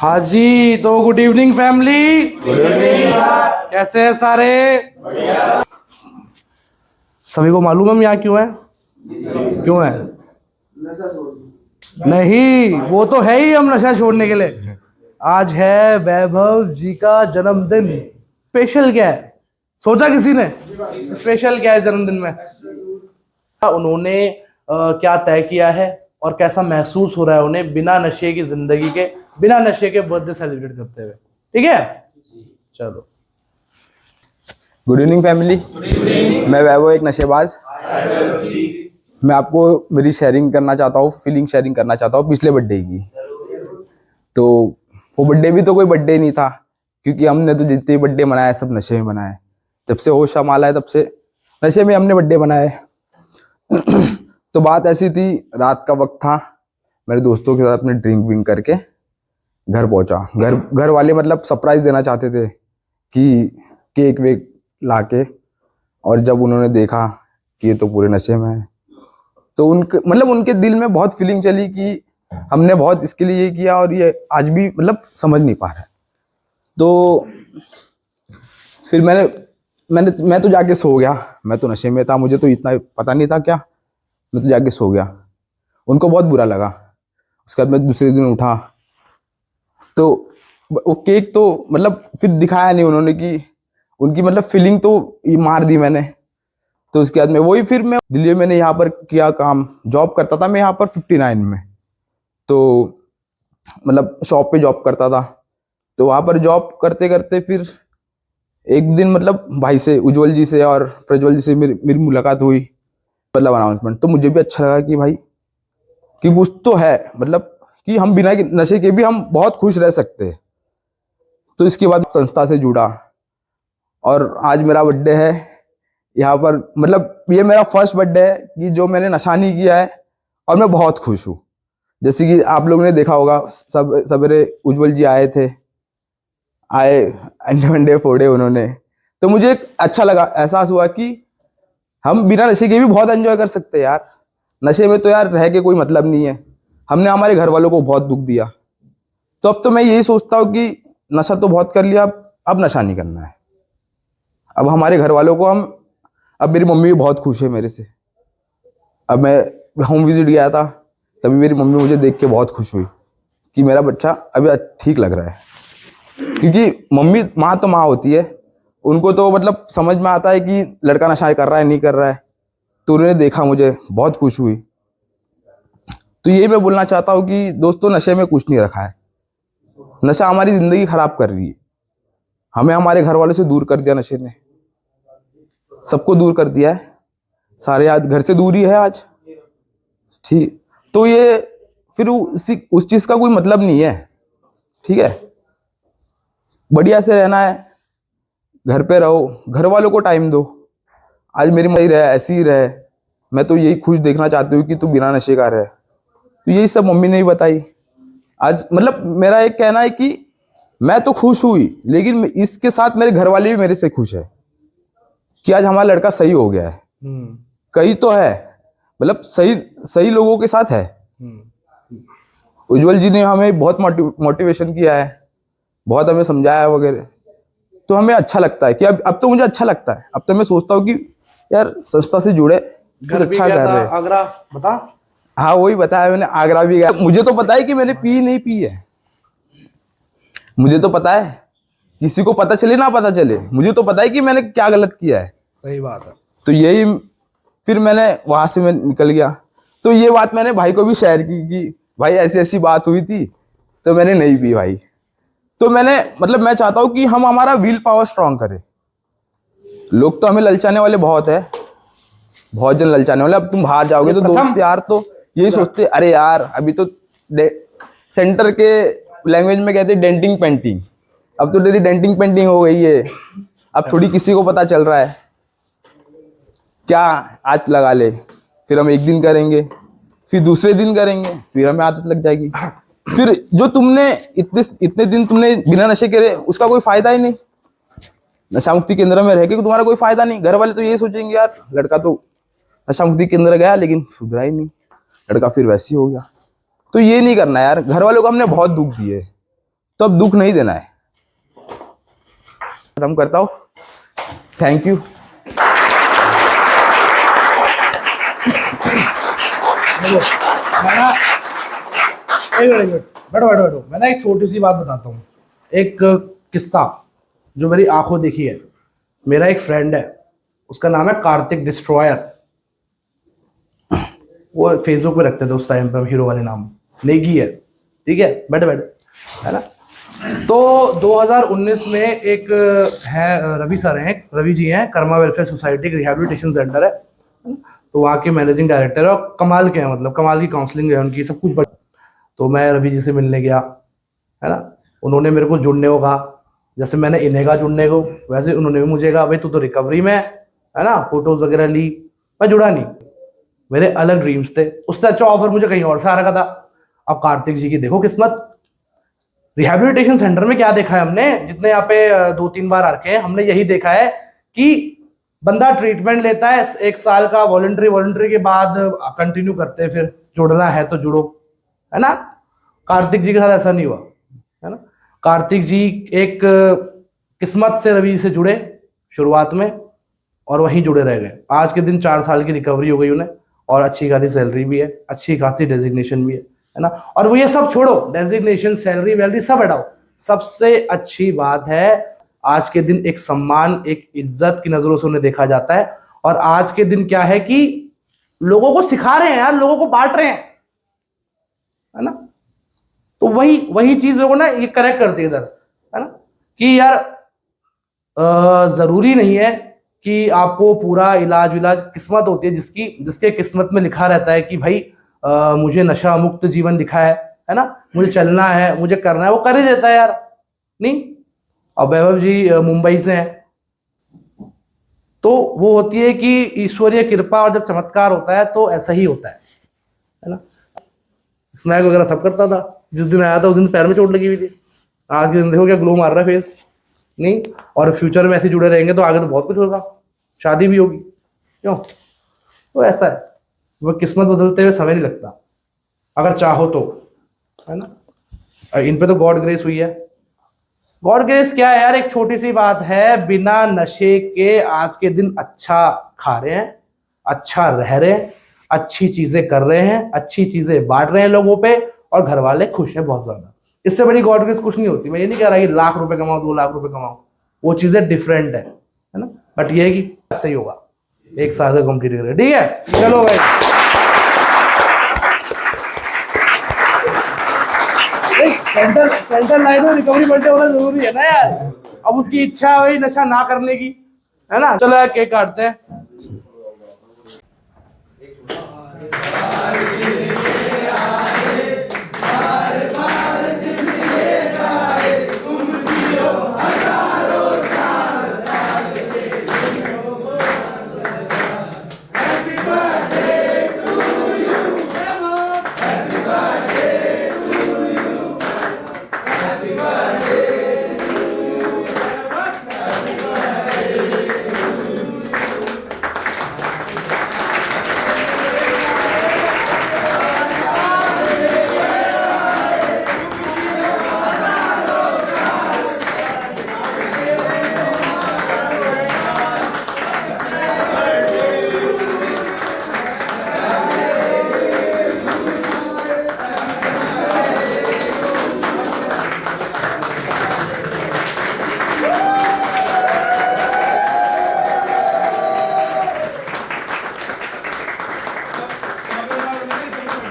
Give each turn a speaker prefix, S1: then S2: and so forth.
S1: हाँ जी, तो good evening family. Good evening. कैसे हैं सारे? सभी को मालूम हम यहाँ क्यों है? क्यों है? नहीं, वो तो है ही हम नशा छोड़ने के लिए। आज है वैभव जी का जन्मदिन। स्पेशल क्या है सोचा किसी ने? स्पेशल क्या है जन्मदिन में? उन्होंने क्या तय किया है और कैसा महसूस हो रहा है उन्हें बिना नशे की जिंदगी के, बिना नशे के बर्थडे सेलिब्रेट करते हुए। ठीक है, चलो।
S2: Good evening family. मैं वैभव, एक नशेबाज। मैं आपको मेरी शेयरिंग करना चाहता हूँ, फीलिंग शेयरिंग करना चाहता हूँ पिछले बर्थडे की। तो वो बर्थडे भी तो कोई बर्थडे नहीं था, क्योंकि हमने तो जितने बर्थडे मनाए सब नशे में मनाए। जब से होश संभाला है तब से नशे में हमने बर्थडे मनाए। तो बात ऐसी थी, रात का वक्त था, मेरे दोस्तों के साथ में ड्रिंक विंक करके घर पहुंचा। घर वाले मतलब सरप्राइज देना चाहते थे कि केक वेक लाके, और जब उन्होंने देखा कि ये तो पूरे नशे में है, तो उनके दिल में बहुत फीलिंग चली कि हमने बहुत इसके लिए ये किया और ये आज भी मतलब समझ नहीं पा रहा है। तो फिर मैं तो जाके सो गया। मैं तो नशे में था, मुझे तो इतना पता नहीं था क्या। मैं तो जाके सो गया। उनको बहुत बुरा लगा। उसके बाद मैं दूसरे दिन उठा तो वो केक तो मतलब फिर दिखाया नहीं उन्होंने, कि उनकी मतलब फीलिंग तो मार दी मैंने। तो उसके बाद में वही, फिर मैं दिल्ली में मैंने यहाँ पर किया काम, जॉब करता था मैं यहाँ पर 59 में। तो मतलब शॉप पे जॉब करता था। तो वहाँ पर जॉब करते करते फिर एक दिन मतलब भाई से, उज्जवल जी से और प्रज्वल जी से मेरी मुलाकात हुई, मतलब अनाउंसमेंट। तो मुझे भी अच्छा लगा कि भाई कि कुछ तो है, मतलब कि हम बिना नशे के भी हम बहुत खुश रह सकते हैं। तो इसके बाद संस्था से जुड़ा और आज मेरा बर्थडे है यहाँ पर। मतलब ये मेरा फर्स्ट बर्थडे है कि जो मैंने नशा नहीं किया है, और मैं बहुत खुश हूँ। जैसे कि आप लोगों ने देखा होगा, सवेरे उज्जवल जी आए थे, अंडे वंडे फोड़े उन्होंने। तो मुझे अच्छा लगा, एहसास हुआ कि हम बिना नशे के भी बहुत एंजॉय कर सकते हैं यार। नशे में तो यार रह के कोई मतलब नहीं है। हमने हमारे घर वालों को बहुत दुख दिया। तो अब तो मैं यही सोचता हूँ कि नशा तो बहुत कर लिया, अब नशा नहीं करना है। अब हमारे घर वालों को अब मेरी मम्मी भी बहुत खुश है मेरे से। अब मैं होम विजिट गया था, तभी मेरी मम्मी मुझे देख के बहुत खुश हुई कि मेरा बच्चा अभी ठीक लग रहा है। क्योंकि मम्मी, माँ तो माँ होती है, उनको तो मतलब समझ में आता है कि लड़का नशा कर रहा है नहीं कर रहा है। तो उन्होंने देखा, मुझे बहुत खुश हुई। तो यही मैं बोलना चाहता हूँ कि दोस्तों, नशे में कुछ नहीं रखा है। नशा हमारी जिंदगी खराब कर रही है। हमें हमारे घर वालों से दूर कर दिया नशे ने, सबको दूर कर दिया है। सारे आज घर से दूर ही है आज। ठीक, तो ये फिर उस चीज का कोई मतलब नहीं है। ठीक है, बढ़िया से रहना है, घर पे रहो, घर वालों को टाइम दो। आज मेरी मई रहे, ऐसी ही रहे। मैं तो यही खुश देखना चाहती हूँ कि तू बिना नशे का रहे। तो यही सब मम्मी ने ही बताई आज। मतलब मेरा एक कहना है कि मैं तो खुश हुई, लेकिन इसके साथ मेरे घर वाले भी मेरे से खुश है कि आज हमारा लड़का सही हो गया है। कहीं तो है, मतलब सही सही लोगों के साथ है। उज्जवल जी ने हमें बहुत मोटिवेशन किया है, बहुत हमें समझाया वगैरह। तो हमें अच्छा लगता है कि अब तो मुझे अच्छा लगता है। अब तो मैं सोचता हूँ कि यार संस्था से जुड़े, कुछ अच्छा कर रहे हैं।
S1: आगरा बता।
S2: हाँ, वही बताया मैंने, आगरा भी गया। मुझे तो पता है कि मैंने पी नहीं पी है, मुझे तो पता है। किसी को पता चले ना पता चले, मुझे तो पता है कि मैंने क्या गलत किया है।
S1: सही बात है।
S2: तो यही, फिर मैंने वहां से मैं निकल गया। तो ये बात मैंने भाई को भी शेयर की कि भाई ऐसी ऐसी बात हुई थी, तो मैंने नहीं पी भाई। तो मैंने मतलब मैं चाहता हूँ कि हम हमारा विल पावर स्ट्रांग करें। लोग तो हमें ललचाने वाले बहुत है, बहुत जन ललचाने वाले। अब तुम बाहर जाओगे तो दोस्त यार तो यही सोचते, अरे यार अभी तो सेंटर के लैंग्वेज में कहते हैं डेंटिंग पेंटिंग। अब तो तेरी डेंटिंग पेंटिंग हो गई है, अब थोड़ी किसी को पता चल रहा है क्या। आज लगा ले, फिर हम एक दिन करेंगे, फिर दूसरे दिन करेंगे, फिर हमें आदत लग जाएगी। फिर जो तुमने इतने दिन तुमने बिना नशे करे, उसका कोई फायदा ही नहीं। नशा मुक्ति केंद्र में रह के तुम्हारा कोई फायदा नहीं। घर वाले तो ये सोचेंगे यार लड़का तो नशा मुक्ति केंद्र गया लेकिन सुधरा ही नहीं, लड़का फिर वैसे ही हो गया। तो ये नहीं करना यार। घर वालों को हमने बहुत दुख दिए, तो अब दुख नहीं देना है। खत्म करता हूँ। Thank you.
S1: बैठो बैठो बैठो। मैं ना एक छोटी सी बात बताता हूँ, एक किस्सा जो मेरी आंखों देखी है। मेरा एक फ्रेंड है, उसका नाम है कार्तिक डिस्ट्रॉयर। वो फेसबुक पे रखते थे उस टाइम पे हीरो वाले नाम, नेगी है, ठीक है, बैठे बैठे, है ना। तो 2019 में एक है रवि सर हैं, रवि जी हैं, Karma welfare society rehabilitation centre है, तो वहाँ के मैनेजिंग डायरेक्टर है और कमाल के हैं, मतलब कमाल की काउंसलिंग है उनकी, सब कुछ। तो मैं रवि जी से मिलने गया, है ना। उन्होंने मेरे को जुड़ने को कहा, जैसे मैंने इन्हें कहा जुड़ने को, वैसे उन्होंने भी मुझे कहा भाई तू तो रिकवरी में है ना, फोटोज वगैरह ली। मैं जुड़ा नहीं, मेरे अलग ड्रीम्स थे। उससे अच्छा ऑफर मुझे कहीं और से आ रखा था। अब कार्तिक जी की देखो किस्मत, रिहैबिलिटेशन सेंटर में क्या देखा है हमने, जितने यहाँ पे 2-3 बार आ रखे हैं, हमने यही देखा है कि बंदा ट्रीटमेंट लेता है 1 साल का, वॉलंटरी के बाद कंटिन्यू करते हैं, फिर जुड़ना है तो जुड़ो, है ना। कार्तिक जी के साथ ऐसा नहीं हुआ, है ना। कार्तिक जी एक किस्मत से रवि से जुड़े शुरुआत में, और वहीं जुड़े रह गए। आज के दिन 4 साल की रिकवरी हो गई उन्हें, और अच्छी खासी सैलरी भी है, अच्छी खासी डेजिग्नेशन भी है ना। और वो ये सब छोड़ो, डेजिग्नेशन, सैलरी वैलरी सब हटाओ, सबसे अच्छी बात है आज के दिन एक सम्मान, एक इज्जत की नजरों से उन्हें देखा जाता है। और आज के दिन क्या है कि लोगों को सिखा रहे हैं यार, लोगों को बांट रहे हैं, है ना। तो वही चीज मेरे को ना ये करेक्ट करती है इधर, है ना, कि यार जरूरी नहीं है कि आपको पूरा इलाज विलाज, किस्मत होती है जिसके किस्मत में लिखा रहता है कि भाई मुझे नशा मुक्त जीवन लिखा है ना, मुझे चलना है, मुझे करना है, वो कर ही देता है यार। नहीं, अब वैभव जी मुंबई से हैं, तो वो होती है कि ईश्वरीय कृपा, और जब चमत्कार होता है तो ऐसा ही होता है ना। स्नैक वगैरह सब करता था, जिस दिन आया था उस दिन पैर में चोट लगी हुई थी, आज के दिन देखो क्या ग्लो मार रहा है फेस। नहीं, और फ्यूचर में ऐसे जुड़े रहेंगे तो आगे तो बहुत कुछ होगा, शादी भी होगी, क्यों। तो ऐसा है, वो किस्मत बदलते हुए समय नहीं लगता, अगर चाहो तो, है ना। इन पे तो गॉड ग्रेस हुई है। गॉड ग्रेस क्या है यार, एक छोटी सी बात है, बिना नशे के आज के दिन अच्छा खा रहे हैं, अच्छा रह रहे हैं, अच्छी चीजें कर रहे हैं, अच्छी चीजें बांट रहे हैं लोगों पे, और घर वाले खुश हैं बहुत ज्यादा। इससे बड़ी गॉड ग्रेस कुछ नहीं होती। मैं ये नहीं कह रहा कि लाख रुपए कमाओ, 2 लाख रुपए कमाओ, वो चीजें डिफरेंट है ना। बट ये है कि ऐसे ही होगा, 1 साल का कंप्लीट करें, ठीक है। चलो भाई, सेंटर लाइन में रिकवरी बर्थडे होना जरूरी है ना यार। अब उसकी इच्छा है भाई नशा ना करने की, है ना। चलो यार केक काटते हैं।